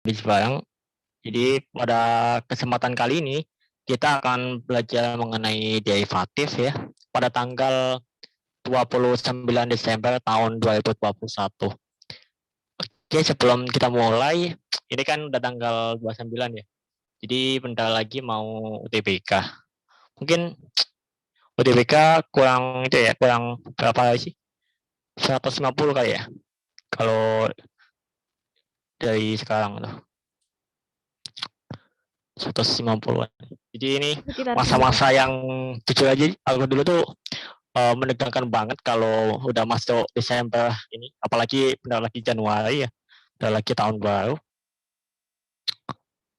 di Sebarang. Jadi pada kesempatan kali ini kita akan belajar mengenai derivatif ya pada tanggal 29 Desember tahun 2021. Oke, sebelum kita mulai, ini kan udah tanggal 29 ya. Jadi bentar lagi mau UTBK. Mungkin UTBK kurang itu ya, kurang berapa sih? 150 kali ya. Kalau dari sekarang tuh. 150-an. Jadi ini masa-masa yang jujur aja aku dulu tuh menegangkan banget kalau udah masuk Desember ini, apalagi bentar lagi Januari ya, bentar lagi tahun baru.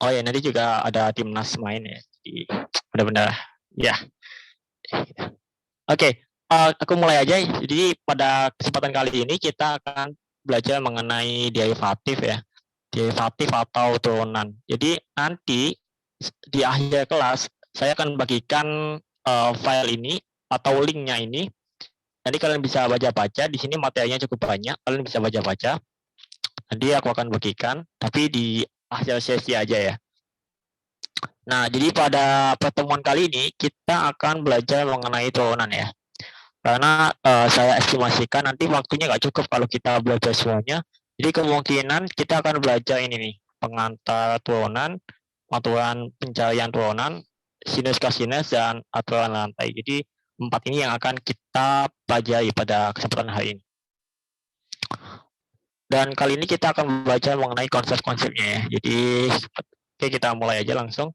Oh ya, nanti juga ada timnas main ya, jadi benar-benar ya. Oke, aku mulai aja. Jadi pada kesempatan kali ini kita akan belajar mengenai derivatif ya, derivatif atau turunan. Jadi nanti di akhir kelas saya akan bagikan file ini atau linknya ini. Nanti kalian bisa baca-baca. Di sini materinya cukup banyak. Kalian bisa baca-baca. Nanti aku akan bagikan, tapi di akhir sesi aja ya. Nah, jadi pada pertemuan kali ini kita akan belajar mengenai turunan ya. Karena saya estimasikan nanti waktunya nggak cukup kalau kita belajar semuanya. Jadi kemungkinan kita akan belajar ini nih, pengantar turunan, aturan pencarian turunan, sinus kosinus, dan aturan lantai. Jadi 4 ini yang akan kita pelajari pada kesempatan hari ini. Dan kali ini kita akan belajar mengenai konsep-konsepnya ya. Jadi oke, kita mulai aja langsung.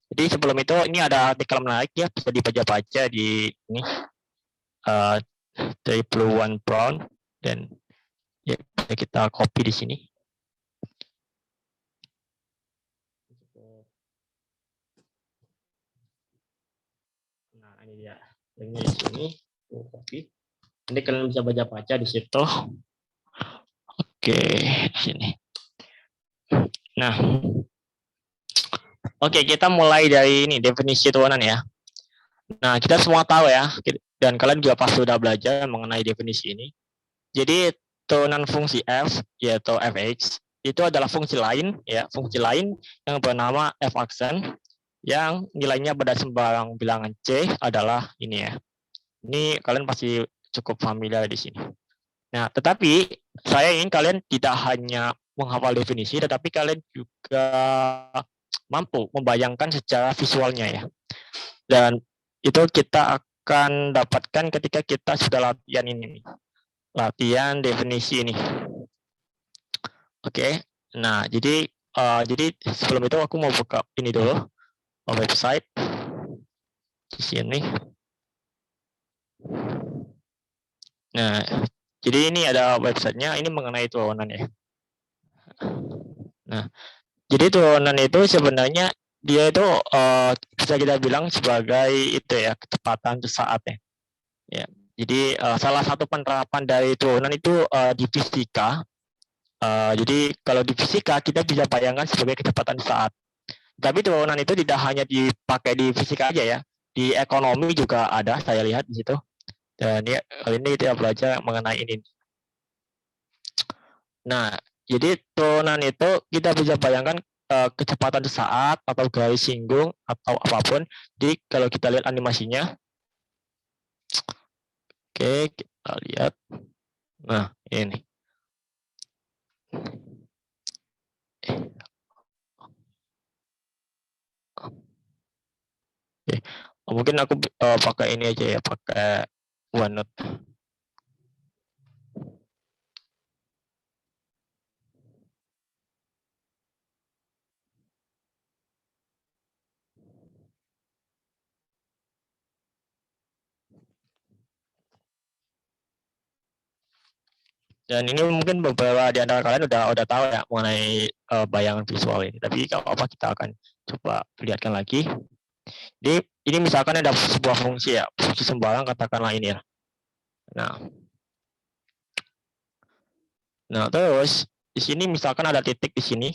Jadi sebelum itu ini ada artikel menarik ya, bisa dibaca-baca di ini dari Blue One Brown, dan ya kita copy di sini. Nah, ini dia linknya di sini, copy. Nanti kalian bisa baca-baca di situ. Oke, di sini. Nah, oke, kita mulai dari ini definisi turunan ya. Nah, kita semua tahu ya, dan kalian juga pasti sudah belajar mengenai definisi ini. Jadi turunan fungsi f yaitu fx itu adalah fungsi lain ya, fungsi lain yang bernama f aksen yang nilainya pada sembarang bilangan c adalah ini ya. Ini kalian pasti cukup familiar di sini. Nah, tetapi saya ingin kalian tidak hanya menghafal definisi, tetapi kalian juga mampu membayangkan secara visualnya ya. Dan itu kita akan dapatkan ketika kita sudah latihan ini, latihan definisi ini. Oke, nah jadi sebelum itu aku mau buka ini dulu, website di sini. Nah, jadi ini ada websitenya, ini mengenai turunan ya. Nah, jadi turunan itu sebenarnya dia itu bisa kita bilang sebagai itu ya, ketepatan sesaat ya. Ya, jadi salah satu penerapan dari turunan itu di fisika. Jadi kalau di fisika kita bisa bayangkan sebagai kecepatan saat. Tapi turunan itu tidak hanya dipakai di fisika aja ya, di ekonomi juga ada, saya lihat di situ. Dan ya, kali ini kita belajar mengenai ini. Nah, jadi turunan itu kita bisa bayangkan kecepatan saat atau garis singgung atau apapun. Jadi kalau kita lihat animasinya, oke, kita lihat. Nah, ini. Oke. Mungkin aku pakai ini aja ya, pakai OneNote. Dan ini mungkin beberapa di antara kalian udah tahu ya mengenai bayangan visual ini. Tapi kalau apa kita akan coba lihatkan lagi. Jadi ini misalkan ada sebuah fungsi ya, fungsi sembarang katakanlah ini ya. Nah terus di sini misalkan ada titik di sini.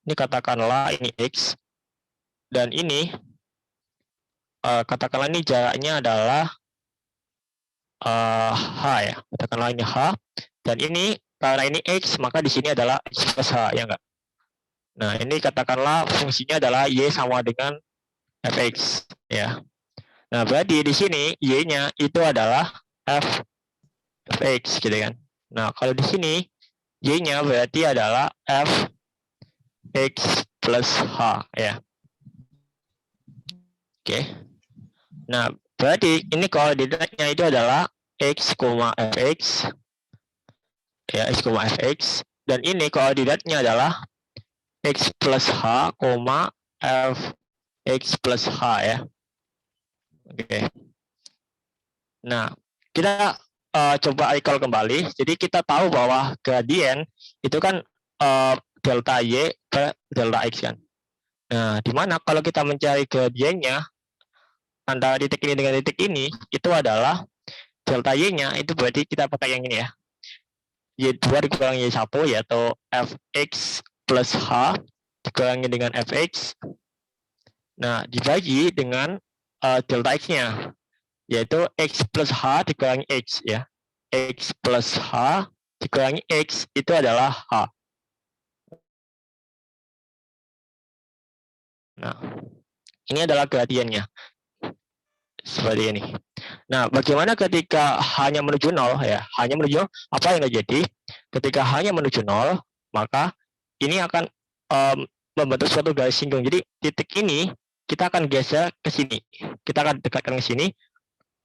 Ini katakanlah ini x dan ini katakanlah ini jaraknya adalah h ya. Katakanlah ini h dan ini karena ini x maka di sini adalah x plus h ya enggak? Nah, ini katakanlah fungsinya adalah y sama dengan fx ya. Nah, berarti di sini y-nya itu adalah fx gitu kan. Nah, kalau di sini y-nya berarti adalah fx plus h ya. Oke. Nah, berarti ini koordinatnya itu adalah x, fx ya, x, fx, dan ini koordinatnya adalah x plus h, fx plus h ya. Oke. Nah, kita coba recall kembali. Jadi kita tahu bahwa gradien itu kan delta y per delta x kan. Nah, di mana kalau kita mencari gradiennya antara titik ini dengan titik ini, itu adalah delta y-nya itu berarti kita pakai yang ini ya. Y2 dikurangi Y1 yaitu fx plus h dikurangi dengan fx. Nah, dibagi dengan delta x-nya yaitu x plus h dikurangi x ya. X plus h dikurangi x itu adalah h. Nah, ini adalah gradiennya seperti ini. Nah, bagaimana ketika hanya menuju 0 ya? Hanya menuju 0, apa yang terjadi? Ketika hanya menuju 0, maka ini akan membentuk suatu garis singgung. Jadi titik ini kita akan geser ke sini. Kita akan dekatkan ke sini.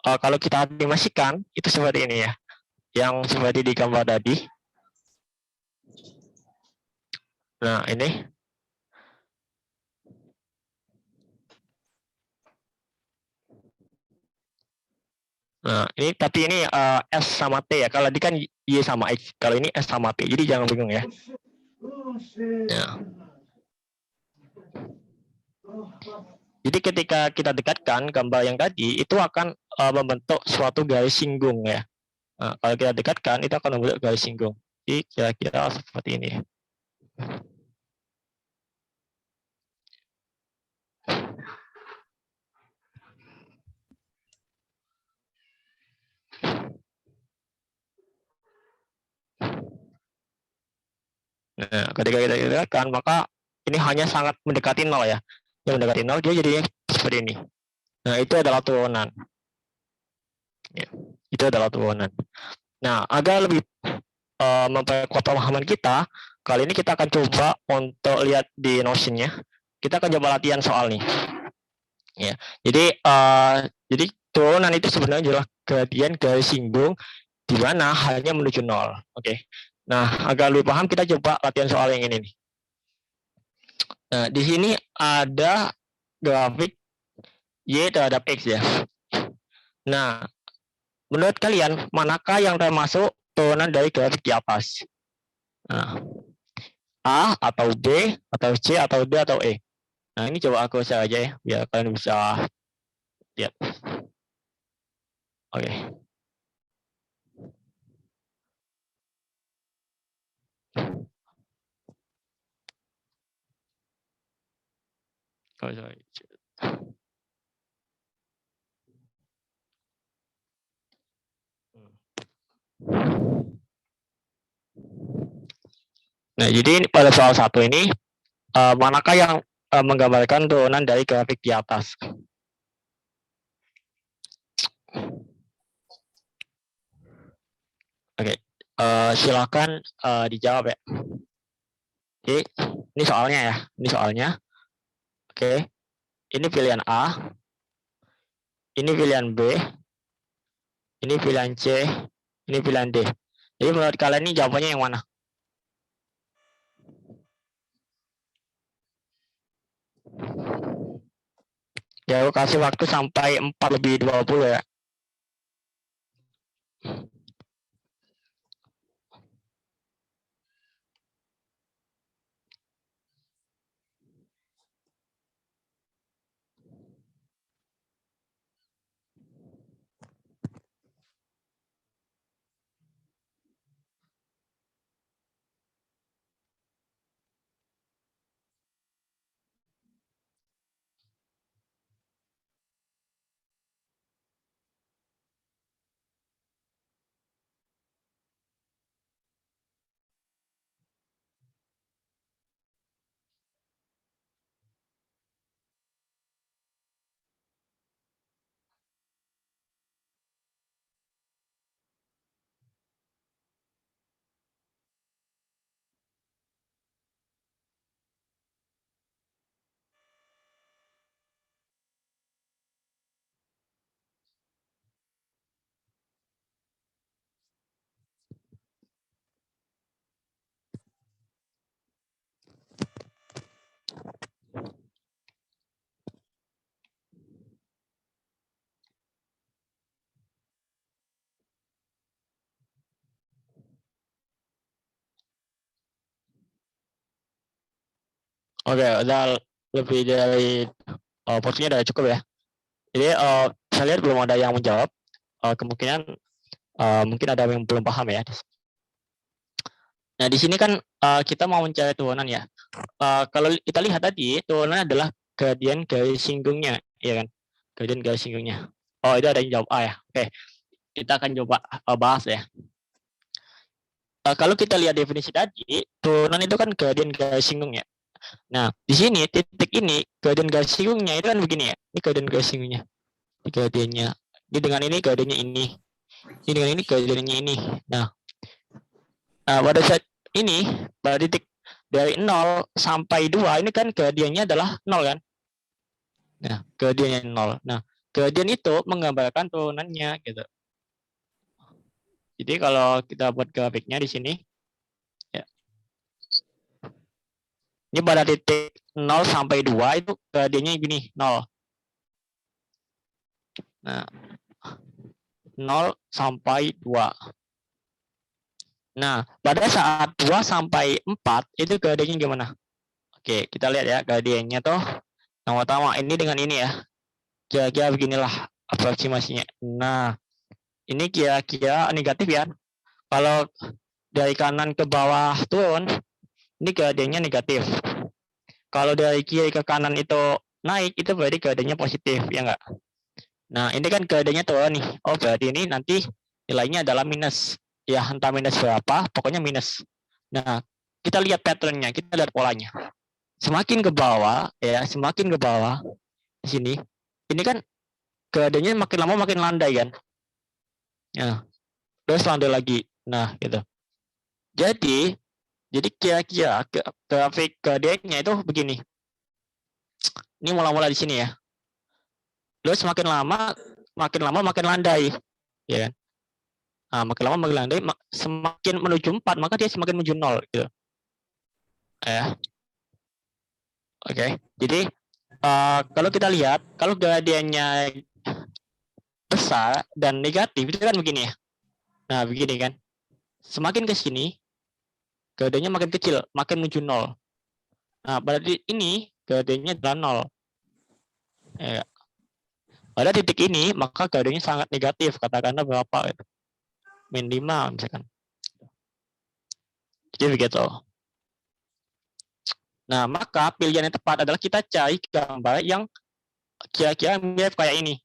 Kalau kita animasikan itu seperti ini ya. Yang seperti di gambar tadi. Nah, ini. Nah, ini tapi ini S sama T ya. Kalau ini kan Y sama X. Kalau ini S sama T. Jadi jangan bingung ya. Ya. Jadi ketika kita dekatkan gambar yang tadi itu akan membentuk suatu garis singgung ya. Nah, kalau kita dekatkan itu akan membentuk garis singgung. Jadi kira-kira seperti ini. Nah, ketika kita dekatkan maka ini hanya sangat mendekati 0 ya. Yang mendekati 0 dia jadi seperti ini. Nah, itu adalah turunan. Ya, itu adalah turunan. Nah, agar lebih memperkuat pemahaman kita, kali ini kita akan coba untuk lihat di Notion-nya. Kita akan coba latihan soal nih. Ya, jadi turunan itu sebenarnya adalah gradien garis singgung di mana hanya menuju 0. Oke. Nah, agar lebih paham kita coba latihan soal yang ini nih. Nah, di sini ada grafik Y terhadap X ya. Nah, menurut kalian manakah yang termasuk turunan dari grafik di atas? Nah, A atau B atau C atau D atau E. Nah, ini coba aku share aja ya biar kalian bisa lihat. Oke. Nah, jadi pada soal satu ini manakah yang menggambarkan turunan dari grafik di atas? Oke, silakan dijawab ya. Oke, ini soalnya ya. Ini soalnya. Oke, ini pilihan A, ini pilihan B, ini pilihan C, ini pilihan D. Jadi menurut kalian ini jawabannya yang mana? Ya, aku kasih waktu sampai 4:20 ya. Oke, udah lebih dari porsinya udah cukup ya. Jadi saya lihat belum ada yang menjawab. Kemungkinan mungkin ada yang belum paham ya. Nah, di sini kan kita mau mencari turunan ya. Kalau kita lihat tadi, turunan adalah gradien garis singgungnya, ya kan? Gradien garis singgungnya. Oh, itu ada yang jawab A ya. Oke, kita akan coba bahas ya. Kalau kita lihat definisi tadi, turunan itu kan gradien garis singgung ya. Nah, di sini titik ini gradien garis singgungnya itu kan begini ya. Ini gradien garis singgungnya. Ini gradiennya. Ini dengan ini gradiennya ini. Ini dengan ini gradiennya ini. Nah, pada saat ini, pada titik dari 0 sampai 2, ini kan gradiennya adalah 0 kan? Nah, gradiennya 0. Nah, gradien itu menggambarkan turunannya gitu. Jadi kalau kita buat grafiknya di sini, ya. Ini pada titik 0 sampai 2 itu gradiennya gini, 0. Nah, 0 sampai 2. Nah, pada saat 2 sampai 4 itu gradiennya gimana? Oke, kita lihat ya gradiennya tuh. Yang pertama ini dengan ini ya. Kira-kira beginilah aproksimasinya. Nah, ini kira-kira negatif ya. Kalau dari kanan ke bawah turun, ini gradiennya negatif. Kalau dari kiri ke kanan itu naik, itu berarti gradiennya positif, ya enggak? Nah, ini kan gradiennya turun nih. Oh, berarti ini nanti nilainya adalah minus. Ya, entah minus berapa, pokoknya minus. Nah, kita lihat patternnya, kita lihat polanya. Semakin ke bawah, ya, semakin ke bawah di sini. Ini kan gradiennya makin lama makin landai kan. Ya, terus landai lagi. Nah, gitu. Jadi kira-kira grafik gradiennya itu begini. Ini mula-mula di sini ya. Terus makin lama makin landai, ya kan? Nah, makin lama makin landai, semakin menuju 4, maka dia semakin menuju 0 gitu. Ya. Oke. Jadi kalau kita lihat, kalau gradiennya besar dan negatif itu kan begini ya. Nah, begini kan. Semakin ke sini gradiennya makin kecil, makin menuju 0. Nah, berarti ini gradiennya adalah 0. Ya. Pada titik ini, maka gradiennya sangat negatif. Katakanlah berapa? Gitu. Min 5 misalkan. Jadi begitu. Nah, maka pilihan yang tepat adalah kita cari gambar yang kira-kira mirip kayak ini.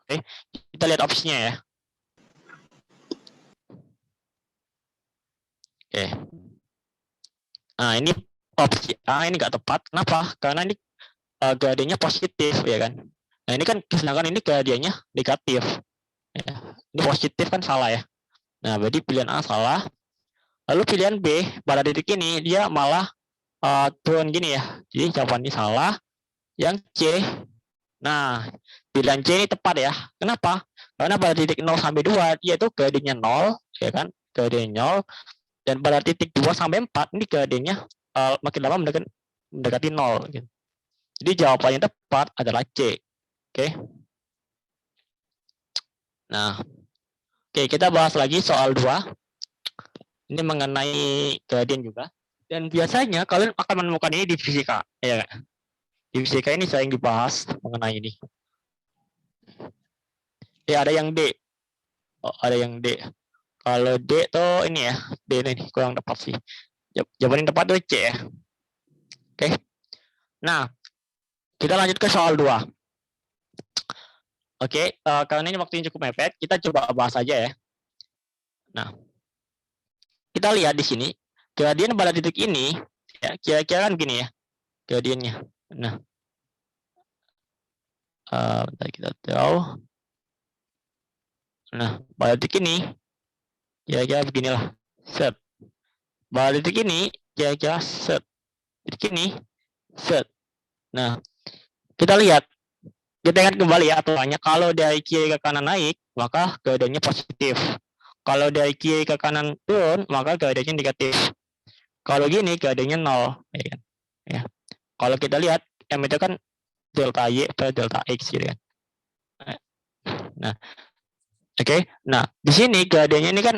Oke, kita lihat opsinya ya. Oke. Nah, ini opsi A ini nggak tepat. Kenapa? Karena ini gradiennya positif, ya kan? Nah, ini kan sedangkan ini gradiennya negatif. Ya. Ini positif kan salah ya. Nah, berarti pilihan A salah. Lalu pilihan B pada titik ini dia malah turun gini ya. Jadi jawabannya salah. Yang C, nah pilihan C ini tepat ya. Kenapa? Karena pada titik 0 sampai 2 dia itu gradiennya 0, ya kan? Gradiennya 0. Dan pada titik 2 sampai 4 ini gradiennya makin lama mendekati 0 gitu. Jadi jawabannya tepat adalah C. Oke. Nah, oke, kita bahas lagi soal 2. Ini mengenai gradien juga. Dan biasanya kalian akan menemukan ini di fisika, ya kan? Di fisika ini sering dibahas mengenai ini. Ya, ada yang D. Oh, ada yang D. Kalau D tuh ini ya, D ini kurang tepat sih. Jawaban yang tepat tuh C ya. Oke. Nah, kita lanjut ke soal 2. Oke, karena ini waktunya cukup mepet, kita coba bahas aja ya. Nah, kita lihat di sini, gradien pada titik ini, ya kira-kira kan gini ya, gradiennya. Nah, bentar kita tahu. Nah, pada titik ini, kira-kira beginilah. Set. Pada titik ini, kira-kira set. Titik ini, set. Nah, kita lihat. Kita ingat kembali ya aturannya, kalau dari kiri ke kanan naik, maka gradiennya positif. Kalau dari kiri ke kanan turun, maka gradiennya negatif. Kalau gini, gradiennya 0. Ya kan? Ya. Kalau kita lihat, M itu kan delta Y per delta X gitu kan. Nah, oke. Nah, di sini gradiennya ini kan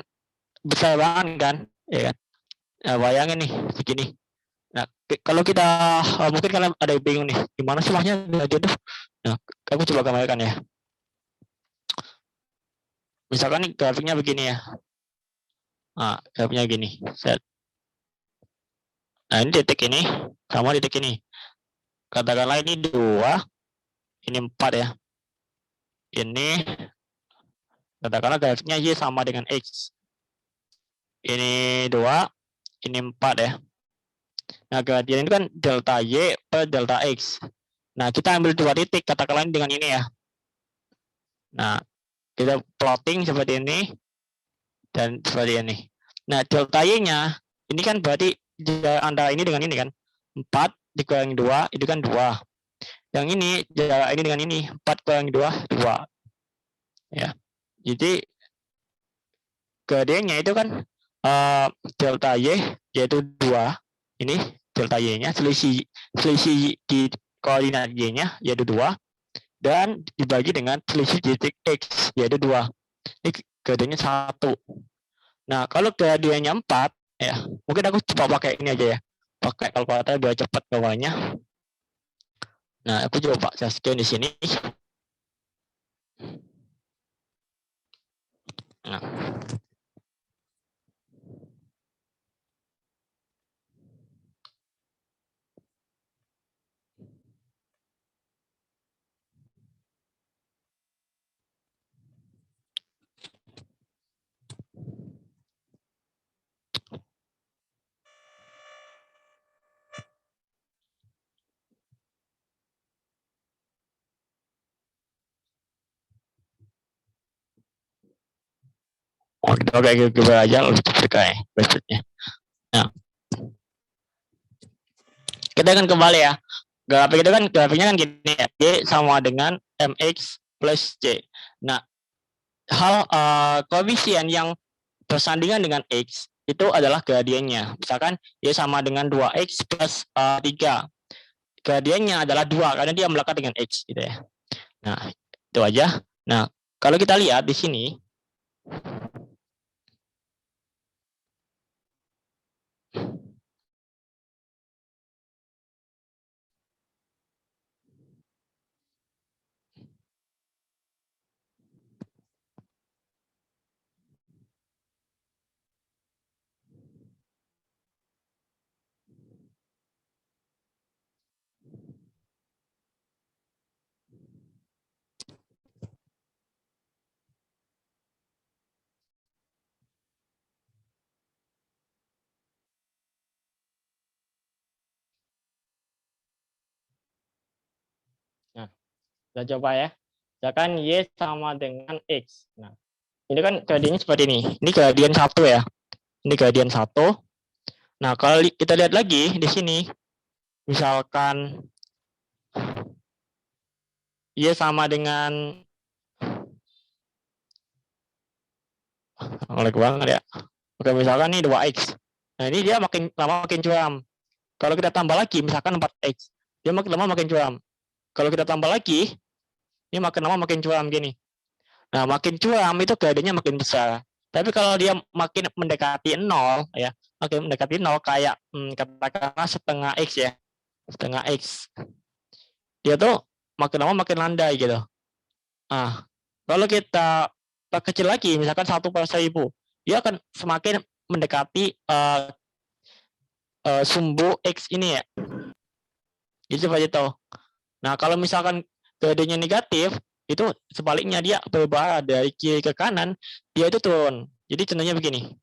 besar banget kan, ya kan. Nah, bayangin nih, segini. Nah, kalau kita mungkin kalian ada yang bingung nih, gimana sih maksudnya gradien tuh? Nah, aku coba gambarkan ya. Misalkan nih grafiknya begini ya. Nah, grafiknya gini. Set. Nah, ini titik ini sama titik ini. Katakanlah ini 2, ini 4 ya. Ini katakanlah grafiknya Y sama dengan X. Ini 2, ini 4 ya. Nah, gradien itu kan delta Y per delta X. Nah, kita ambil 2 titik, katakanlah dengan ini ya. Nah, kita plotting seperti ini dan seperti ini. Nah, delta Y-nya ini kan berarti antara ini dengan ini kan. 4 dikurangi 2 itu kan 2. Yang ini jarak ini dengan ini 4 kurangi 2 2. Ya. Jadi gradiennya itu kan delta Y yaitu 2. Ini delta Y-nya, selisih di koordinat Y-nya yaitu 2 dan dibagi dengan selisih titik X yaitu 2. Ini gradiennya 1. Nah, kalau gradiennya 4 ya, mungkin aku coba pakai ini aja ya. Pakai kalkulator biar cepat bawahnya. Nah, aku coba saya scan di sini. Nah. Oh, kita pakai gambar aja lebih cepat kayak websitenya. Nah, kita akan kembali ya. Grafik itu kan grafiknya kan gini ya. Y sama dengan MX plus C. Nah, hal koefisien yang bersandingan dengan X itu adalah gradiennya. Misalkan Y sama dengan 2X plus 3. Gradiennya adalah 2 karena dia melekat dengan X gitu ya. Nah, itu aja. Nah, kalau kita lihat di sini nah, kita coba ya. Misalkan Y sama dengan X. Nah, ini kan gradiennya seperti ini. Ini gradien 1 ya. Ini gradien 1. Nah, kalau kita lihat lagi di sini, misalkan Y sama dengan oleh banget ya. Oke, misalkan nih 2X. Nah, ini dia makin lama makin curam. Kalau kita tambah lagi, misalkan 4X. Dia makin lama makin curam. Kalau kita tambah lagi, ini makin lama makin curam gini. Nah, makin curam itu gradiennya makin besar. Tapi kalau dia makin mendekati 0, ya, makin mendekati 0 kayak katakanlah setengah X ya. Setengah X. Dia tuh makin lama makin landai gitu. Nah, kalau kita kecil lagi, misalkan 1/1000, dia akan semakin mendekati sumbu X ini ya. Jadi seperti itu. Nah, kalau misalkan gradiennya negatif, itu sebaliknya dia berubah dari kiri ke kanan, dia itu turun. Jadi contohnya begini.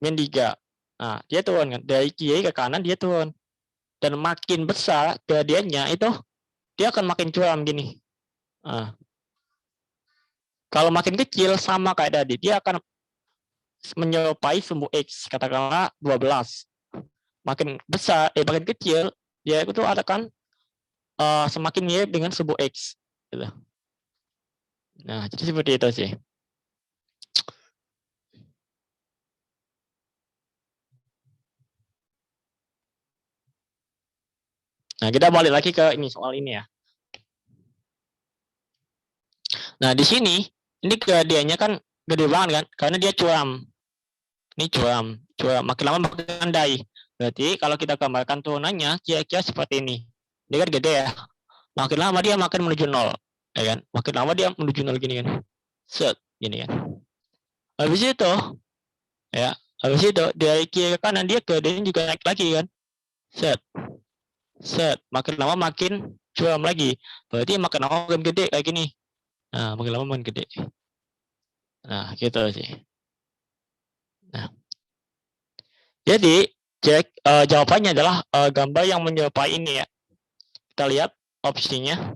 Min 3. Nah, dia turun kan. Dari kiri ke kanan dia turun. Dan makin besar gradiennya itu, dia akan makin curam gini. Nah, kalau makin kecil sama kayak tadi, dia akan menyerupai sumbu X, katakanlah 12. Makin besar, makin kecil, dia itu akan semakin mirip dengan sumbu X. Gitu. Nah, jadi seperti itu sih. Nah, kita balik lagi ke ini soal ini ya. Nah, di sini, ini gradiennya kan gede banget kan, karena dia curam. Ini curam. Makin lama makin landai. Berarti kalau kita gambarkan turunannya kira-kira seperti ini. Dia kan gede ya. Makin lama dia makin menuju nol, ya kan? Makin lama dia menuju nol gini kan. Set, gini kan. Habis itu, ya, habis itu dari kiri ke kanan dia gedein juga naik lagi kan. Set, set, makin lama makin curam lagi. Berarti makin lama makin gede kayak gini. Nah, makin lama makin gede. Nah, gitu sih. Nah, jadi jawabannya adalah gambar yang menyerupai ini ya. Kita lihat opsinya.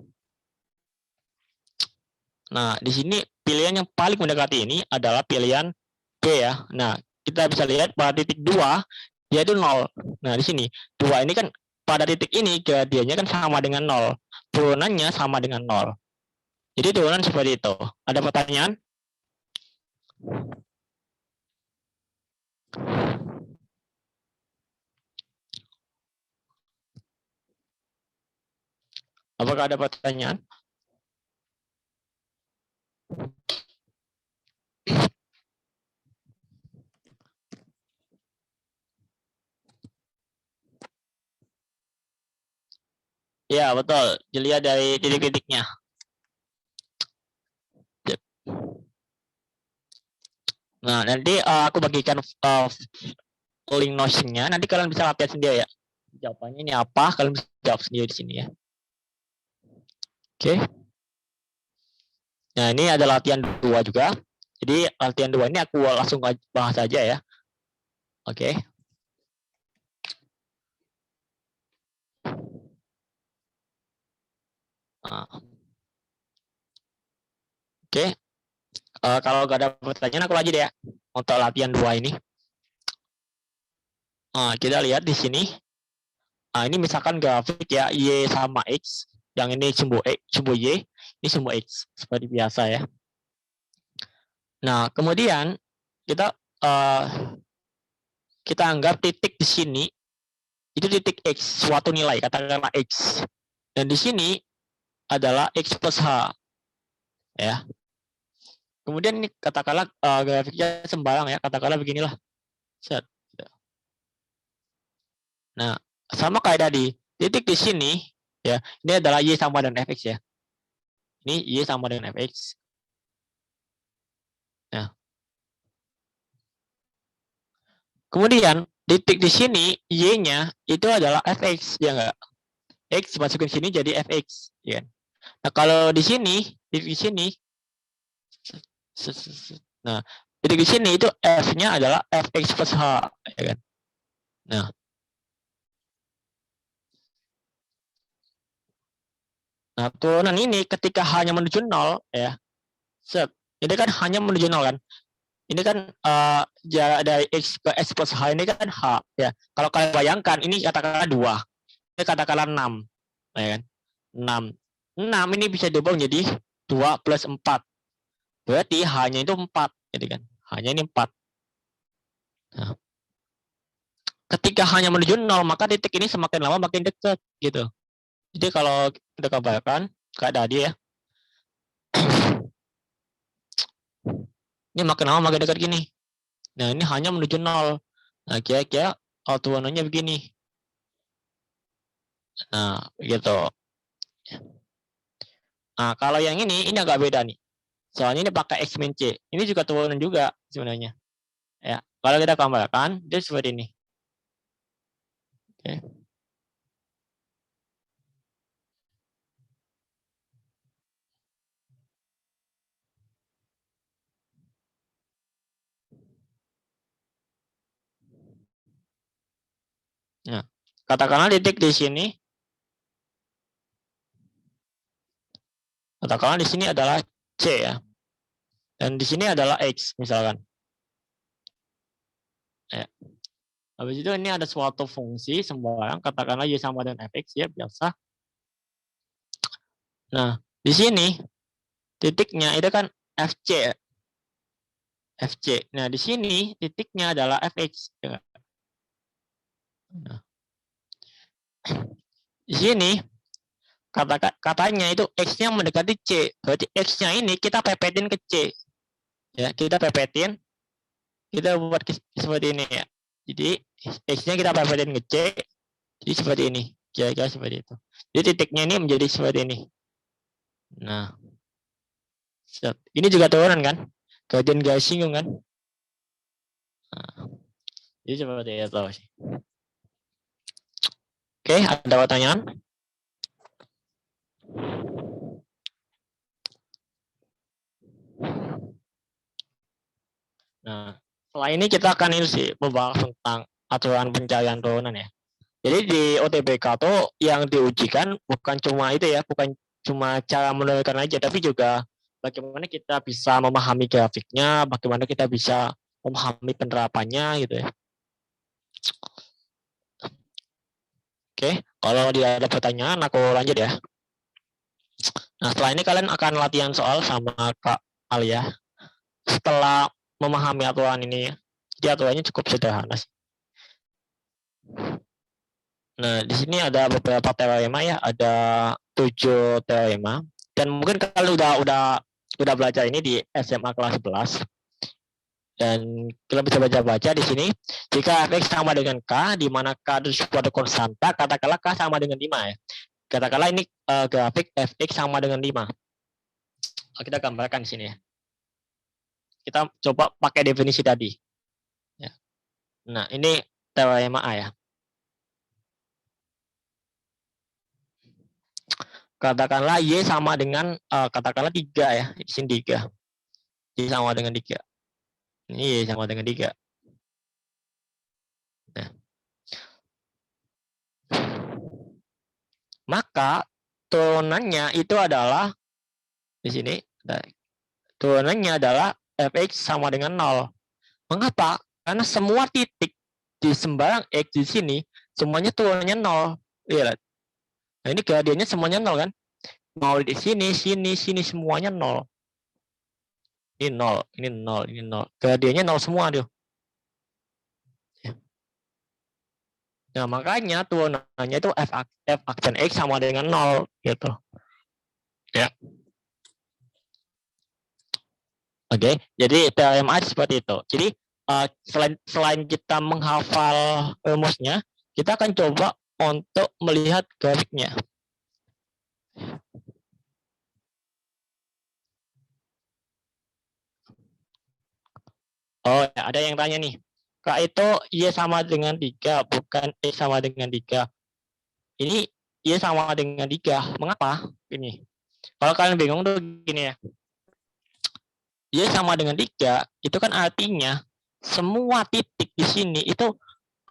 Nah, di sini pilihan yang paling mendekati ini adalah pilihan B ya. Nah, kita bisa lihat pada titik 2 dia itu 0. Nah, di sini 2 ini kan pada titik ini gradiennya kan sama dengan 0. Turunannya sama dengan 0. Jadi turunan seperti itu. Ada pertanyaan? Apakah ada pertanyaan? Ya, betul. Dilihat dari titik-titiknya. Nah, nanti aku bagikan link notion-nya. Nanti kalian bisa latihan sendiri ya. Jawabannya ini apa? Kalian bisa jawab sendiri di sini ya. Oke. Nah, ini ada latihan 2 juga. Jadi latihan 2 ini aku langsung bahas aja ya. Oke. Nah. Oke. Kalau gak ada pertanyaan aku lanjut ya. Untuk latihan 2 ini. Kita lihat di sini. Ini misalkan grafik ya Y sama X. Yang ini sumbu Y, ini sumbu X seperti biasa ya. Nah, kemudian kita anggap titik di sini itu titik X, suatu nilai, katakanlah X. Dan di sini adalah X plus H. Ya. Kemudian ini katakanlah grafiknya sembarang ya, katakanlah beginilah. Set. Nah, sama kayak tadi, titik di sini ya, ini adalah Y sama dengan Fx ya. Ini Y sama dengan Fx. Nah. Kemudian titik di sini Y-nya itu adalah Fx ya enggak? X masukin sini jadi Fx ya. Nah, kalau di sini, titik di sini nah, titik di sini itu F-nya adalah Fx plus H ya kan. Nah, turunan ini ketika hanya menuju 0 ya. Set. Ini kan hanya menuju 0 kan. Ini kan jarak dari X ke S plus H ini kan H ya. Kalau kalian bayangkan ini katakanlah 2. Ini katakanlah 6 ya kan. 6 ini bisa diubah menjadi 2 plus 4. Berarti hanya itu 4 jadi kan. Hanya ini 4. Nah, ketika hanya menuju 0 maka titik ini semakin lama makin dekat gitu. Jadi kalau kita gambarkan kayak tadi ya. Ini makin lama makin dekat gini. Nah, ini hanya menuju 0. Nah, kira-kira turunannya begini. Nah, begitu. Nah, kalau yang ini agak beda nih. Soalnya ini pakai X min C. Ini juga turunan juga sebenarnya. Ya, kalau kita gambarkan, dia seperti ini. Oke. Nah, katakanlah titik di sini. Katakanlah di sini adalah C ya. Dan di sini adalah X misalkan. Ya. Habis itu ini ada suatu fungsi sembarang, katakanlah Y sama dengan Fx ya, biasa. Nah, di sini titiknya itu kan Fc. Fc. Nah, di sini titiknya adalah Fx. Nah, di sini katanya itu X-nya mendekati C. Berarti X-nya ini kita pepetin ke C. Ya, kita pepetin. Kita buat seperti ini ya. Jadi X-nya kita perbedain nge-C, jadi seperti ini. Kira-kira seperti itu. Jadi titiknya ini menjadi seperti ini. Nah, ini juga turunan kan? Gradien garis singgung kan? Nah, jadi seperti itu sih. Oke, ada pertanyaan? Nah, setelah ini kita akan ini sih membahas tentang aturan pencarian turunan ya. Jadi di OTBK tuh yang diujikan bukan cuma itu ya, bukan cuma cara menurunkan aja, tapi juga bagaimana kita bisa memahami grafiknya, bagaimana kita bisa memahami penerapannya gitu ya. Oke, kalau tidak ada pertanyaan aku lanjut ya. Nah, setelah ini kalian akan latihan soal sama Kak Alia. Setelah memahami aturan ini, jadi aturannya cukup sederhana sih. Nah, di sini ada beberapa teorema ya, ada 7 teorema. Dan mungkin kalian udah belajar ini di SMA kelas 11. Dan kita bisa baca-baca di sini. Jika Fx sama dengan K, di mana K itu suatu konstanta, katakanlah K sama dengan 5 ya. Katakanlah ini grafik Fx sama dengan 5. Kita gambarkan di sini ya. Kita coba pakai definisi tadi. Ya. Nah, ini teorema A ya. Katakanlah Y sama dengan katakanlah 3 ya, di sini 3. Y sama dengan 3. Ini Y sama dengan 3. Nah. Maka turunannya itu adalah di sini. Turunannya adalah Fx sama dengan 0. Mengapa? Karena semua titik di sembarang X di sini semuanya turunannya 0. Lihat. Nah, ini gradiennya semuanya 0 kan? 0 di sini, sini semuanya 0. Ini 0, ini 0, ini 0. Gradiennya 0 semua tuh. Nah, makanya turunannya itu F aksen X sama dengan 0 gitu. Ya. Oke, jadi teorema seperti itu. Jadi selain kita menghafal rumusnya, kita akan coba untuk melihat grafiknya. Oh, ya, ada yang tanya nih. Kak, itu Y sama dengan 3, bukan X sama dengan 3. Ini Y sama dengan 3. Mengapa? Ini. Kalau kalian bingung tuh gini ya. Y sama dengan 3, itu kan artinya semua titik di sini itu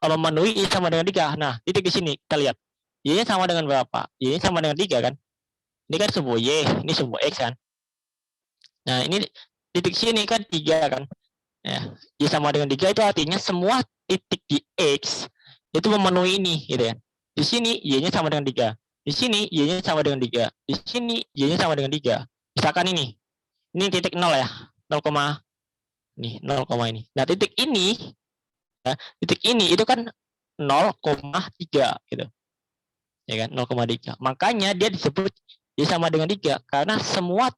memenuhi Y sama dengan 3. Nah, titik di sini kita lihat. Y-nya sama dengan berapa? Y-nya sama dengan 3 kan? Ini kan sebuah Y, ini sebuah X kan? Nah, ini titik sini kan 3 kan? Ya, Y sama dengan 3 itu artinya semua titik di X itu memenuhi ini gitu ya. Di sini Y-nya sama dengan 3. Di sini Y-nya sama dengan 3. Di sini Y-nya sama dengan 3. Misalkan ini titik 0 ya. 0, nih 0, ini. Nah, titik ini ya, itu kan 0,3 gitu. Ya kan? 0,3. Makanya dia disebut Y sama dengan 3 karena semua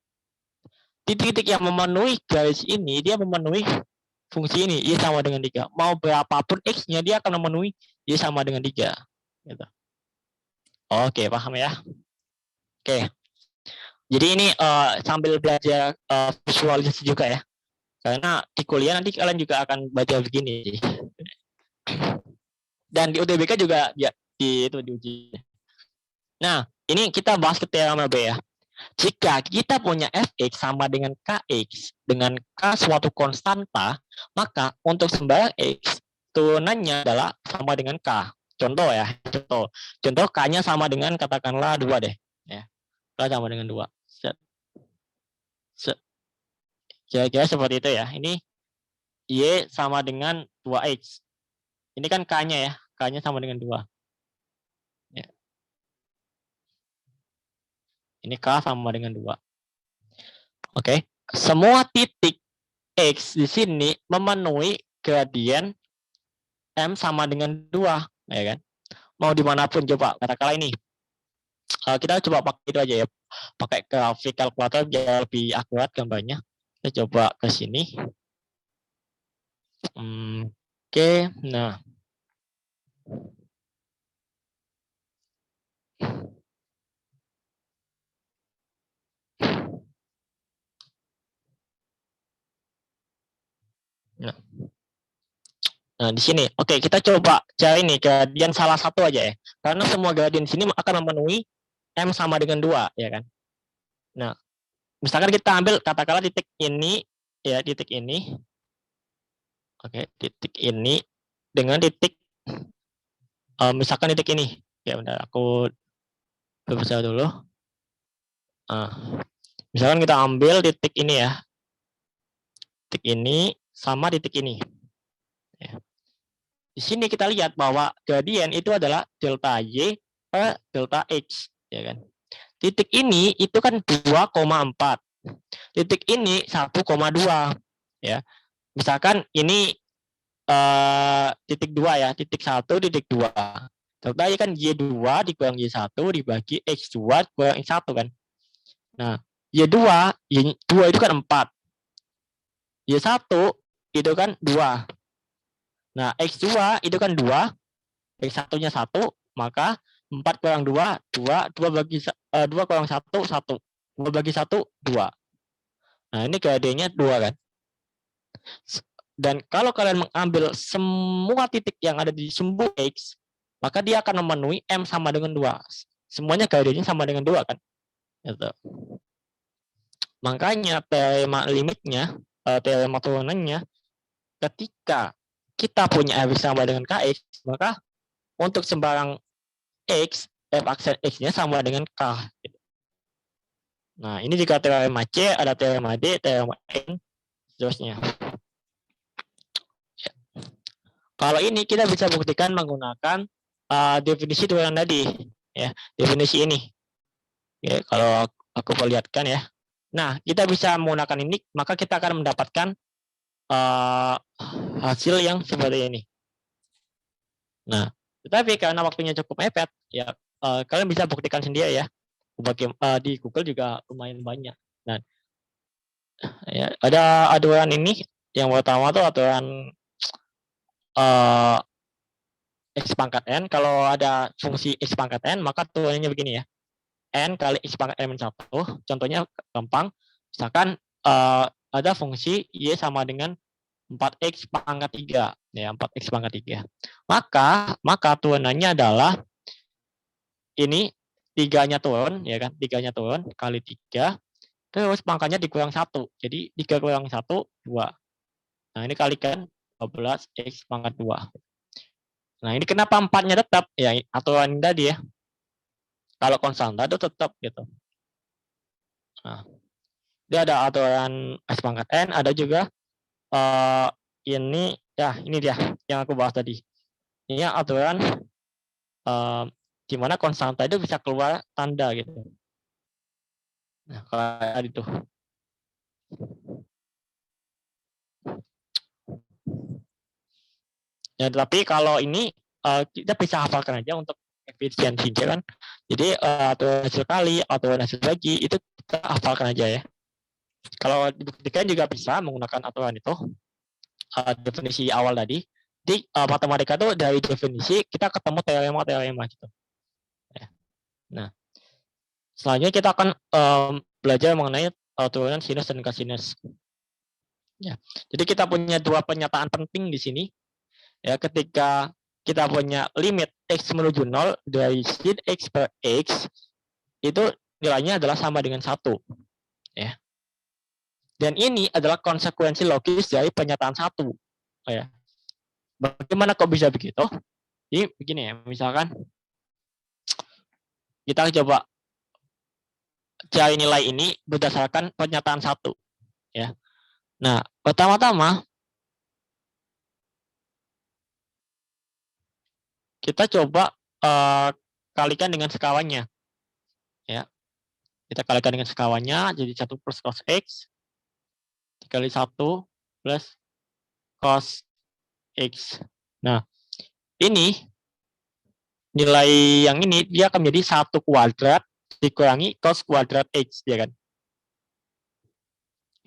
titik-titik yang memenuhi garis ini dia memenuhi fungsi ini Y sama dengan 3. Mau berapapun X-nya dia akan memenuhi Y sama dengan 3. Gitu. Oke, paham ya? Oke. Jadi ini sambil belajar visualisasi juga ya. Karena di kuliah nanti kalian juga akan baca begini. Dan di UTBK juga ya, itu diuji. Nah, ini kita bahas ke teorema B ya. Jika kita punya Fx sama dengan Kx dengan K suatu konstanta, maka untuk sembarang X turunannya adalah sama dengan K. Contoh ya, contoh K-nya sama dengan katakanlah 2 deh. Ya. K sama dengan 2. Kira-kira seperti itu ya. Ini Y sama dengan 2X. Ini kan K-nya ya. K-nya sama dengan 2. Ya. Ini K sama dengan 2. Oke. Semua titik X di sini memenuhi gradien M sama dengan 2. Ya kan? Mau dimanapun coba. Katakanlah ini. Kita coba pakai itu aja ya. Pakai grafik kalkulator biar lebih akurat gambarnya. Kita coba ke sini. Oke. Nah. Nah, nah, di sini, oke, kita coba cari nih gradien salah satu aja ya. Karena semua gradien di sini akan memenuhi M sama dengan 2, ya kan? Nah, misalkan kita ambil katakanlah titik ini, ya, titik ini. Oke, titik ini dengan titik, misalkan titik ini. Ya, bentar, aku berusaha dulu. Misalkan kita ambil titik ini ya. Titik ini sama titik ini. Ya. Di sini kita lihat bahwa gradien itu adalah delta Y per delta X, ya kan? Titik ini itu kan 2,4. Titik ini 1,2, ya. Misalkan ini titik 2 ya, titik 1, titik 2. Delta Y kan Y2 dikurang Y1 dibagi X2 kurang X1 kan. Nah, Y2 itu kan 4. Y1 itu kan 2. Nah, X2 itu kan 2, X1-nya 1, maka 4 kurang 2, 2, 2 bagi 2 kurang 1, 1. 2 bagi 1, 2. Nah, ini gradiennya 2 kan. Dan kalau kalian mengambil semua titik yang ada di sumbu X, maka dia akan memenuhi M sama dengan 2. Semuanya gradiennya sama dengan 2 kan. Gitu. Makanya teorema limitnya, teorema turunannya, ketika kita punya F sama dengan Kx, maka untuk sembarang X, F aksen X-nya sama dengan K. Nah, ini jika teorema C, ada teorema D, teorema N, seterusnya. Ya. Kalau ini kita bisa buktikan menggunakan definisi turunan tadi. Ya, definisi ini. Ya, kalau aku perlihatkan ya. Nah, kita bisa menggunakan ini, maka kita akan mendapatkan hasil yang seperti ini. Nah, tetapi karena waktunya cukup mepet, ya kalian bisa buktikan sendiri ya. Di Google juga lumayan banyak. Nah, ya, ada aturan ini. Yang pertama tuh aturan X pangkat N. Kalau ada fungsi X pangkat N, maka turunannya begini ya. N kali X pangkat N 1. Contohnya gampang. Misalkan ada fungsi Y sama dengan 4X pangkat 3. Ya, 4X pangkat 3. Maka turunannya adalah ini 3-nya turun, ya kan? 3-nya turun kali 3. Terus pangkatnya dikurang 1. Jadi 3 kurang 1, 2. Nah, ini kalikan 12X pangkat 2. Nah, ini kenapa 4-nya tetap? Ya, aturan tadi ya. Kalau konstanta itu tetap gitu. Nah, dia ada aturan X pangkat N, ada juga ini, ya ini dia yang aku bahas tadi. Ini aturan di mana konstanta itu bisa keluar tanda gitu. Nah, kalau tadi tuh. Ya, tapi kalau ini kita bisa hafalkan aja untuk efisiensinya kan. Jadi aturan hasil kali, aturan hasil bagi itu kita hafalkan aja ya. Kalau dibuktikan juga bisa menggunakan aturan itu, definisi awal tadi. Jadi matematika itu dari definisi kita ketemu teorema gitu. Ya. Nah, selanjutnya kita akan belajar mengenai turunan sinus dan kosinus. Ya. Jadi kita punya dua pernyataan penting di sini. Ya, ketika kita punya limit X menuju 0 dari sin X per X, itu nilainya adalah sama dengan 1. Ya. Dan ini adalah konsekuensi logis dari pernyataan 1. Ya. Bagaimana kok bisa begitu? Jadi begini ya, misalkan kita coba cari nilai ini berdasarkan pernyataan 1. Ya. Nah, pertama-tama kita coba kalikan dengan sekawannya. Ya. Kita kalikan dengan sekawannya, jadi 1 plus cos X dikali 1 plus cos X. Nah, ini nilai yang ini dia akan menjadi 1 kuadrat dikurangi cos kuadrat X, ya kan?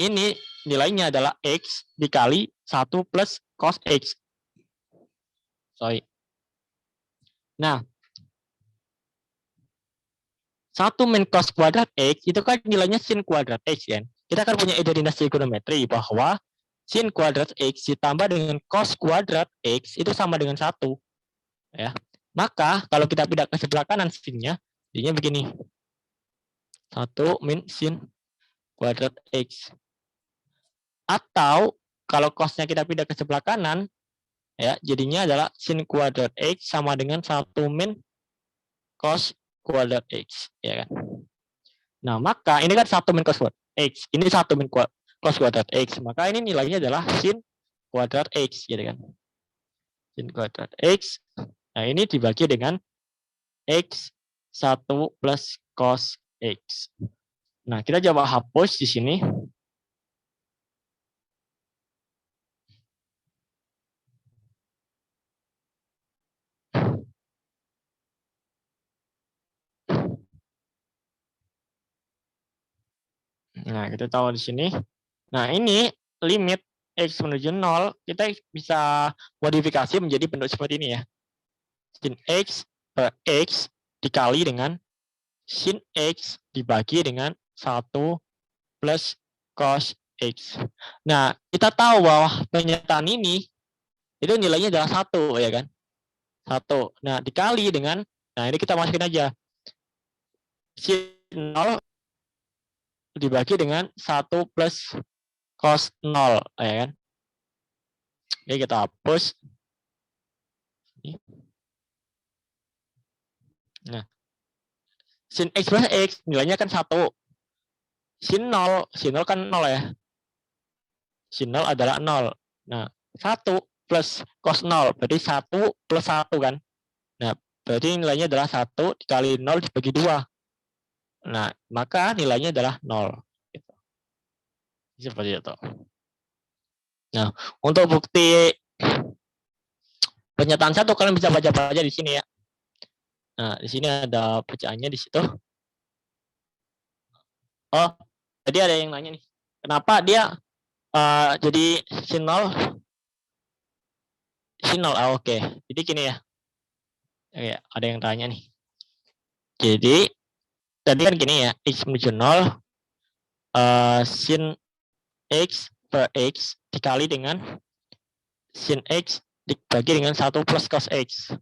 Ini nilainya adalah X dikali 1 plus cos X. Sorry. Nah, 1 min cos kuadrat X itu kan nilainya sin kuadrat X kan. Kita kan punya identitas trigonometri bahwa sin kuadrat X ditambah dengan cos kuadrat X itu sama dengan 1. Ya. Maka kalau kita pindah ke sebelah kanan sinnya, jadinya begini. 1 min sin kuadrat X. Atau kalau cosnya kita pindah ke sebelah kanan, ya jadinya adalah sin kuadrat X sama dengan 1 min cos kuadrat X. Ya kan? Nah, maka ini kan 1 min cos kuadrat X. Ini 1 min cos kuadrat X. Maka ini nilainya adalah sin kuadrat X. Gitu kan? Sin kuadrat X. Nah, ini dibagi dengan X 1 plus cos X. Nah, kita coba hapus di sini. Nah, kita tahu di sini. Nah, ini limit X menuju 0, kita bisa modifikasi menjadi bentuk seperti ini ya. Sin X per X dikali dengan sin X dibagi dengan 1 plus cos X. Nah, kita tahu bahwa pernyataan ini itu nilainya adalah 1, ya kan? 1. Nah, dikali dengan, nah ini kita masukin aja. Sin 0 dibagi dengan 1 plus cos 0, ya kan? Oke, kita hapus. Nah, sin X plus X nilainya kan 1. Sin 0 kan 0 ya. Sin 0 adalah 0. Nah, 1 plus cos 0 berarti 1 plus 1 kan. Nah, berarti nilainya adalah 1 dikali 0 dibagi 2. Nah, maka nilainya adalah 0. Gitu. Seperti itu. Nah, untuk bukti pernyataan 1 kalian bisa baca-baca di sini ya. Nah, di sini ada bacaannya di situ. Oh, jadi ada yang nanya nih. Kenapa dia jadi sin 0? Sin 0, oke. Jadi gini ya. Oke, ada yang tanya nih. Jadi, tadi kan gini ya, X menuju 0, sin X per X dikali dengan sin X dibagi dengan 1 plus cos X.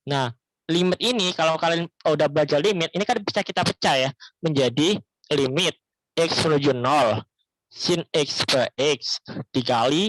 Nah, limit ini kalau kalian udah belajar limit, ini kan bisa kita pecah ya, menjadi limit X menuju 0, sin X per X dikali